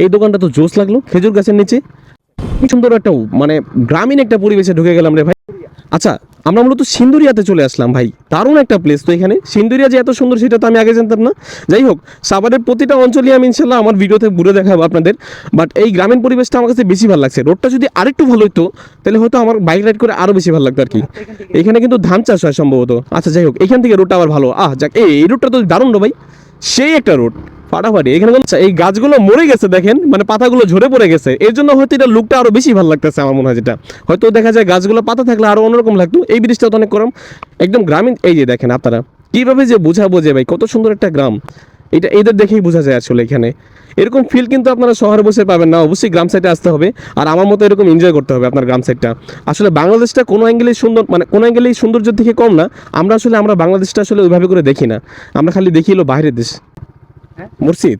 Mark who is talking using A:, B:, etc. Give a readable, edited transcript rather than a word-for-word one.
A: এই দোকানটা তো জোস লাগলো, খেজুর গাছের নিচে কি সুন্দর একটা মানে গ্রামীণ একটা পরিবেশে ঢুকে গেলাম রে ভাই। আচ্ছা, আমরা মূলত সিন্দুরিয়াতে চলে আসলাম ভাই, দারুণ একটা প্লেস তো এখানে। সিন্দুরিয়া যে এত সুন্দর সেটা তো আমি আগে জানতাম না। যাই হোক, সাভারের প্রতিটা অঞ্চলই আমি ইনশাল্লাহ আমার ভিডিওতে ঘুরে দেখাবো আপনাদের। বাট এই গ্রামীণ পরিবেশটা আমার কাছে বেশি ভালো লাগছে। রোডটা যদি আরেকটু ভালো হতো তাহলে হয়তো আমার বাইক রাইড করে আরো বেশি ভালো লাগতো আর কি। এখানে কিন্তু ধান চাষ হয় সম্ভবত। আচ্ছা যাই হোক, এখান থেকে রোডটা আবার ভালো। যাক, এই রোডটা তো দারুণ রে ভাই, সেই একটা রোড ফাটাফাটি। এখানে এই গাছগুলো মরে গেছে দেখেন, মানে পাতাগুলো ঝরে পড়ে গেছে, এর জন্য হয়তো এটা লুকটা আরো বেশি ভালো লাগতেছে আমার মনে হয়। যেটা হয়তো দেখা যায় গাছগুলো পাতা থাকলে আরো অন্যরকম লাগতো। এই ব্রিজটা তো অনেক কম, একদম গ্রামীণ। এই যে দেখেন আপনারা কিভাবে যে বোঝাবো যে ভাই কত সুন্দর একটা গ্রাম, এটা এদের দেখেই বোঝা যায় আসলে। এখানে এরকম ফিল কিন্তু আপনারা শহরে বসে পাবেন না, অবশ্যই গ্রাম সাইডে আসতে হবে। আর আমার মতো এরকম এনজয় করতে হবে আপনার গ্রাম সাইডটা। আসলে বাংলাদেশটা কোনো অ্যাঙ্গেলেই সুন্দর, মানে কোনো অ্যাঙ্গেলেই সৌন্দর্যের থেকে কম না। আমরা বাংলাদেশটা আসলে ওইভাবে করে দেখি না, আমরা খালি দেখি হলো বাইরের দেশ। মসজিদ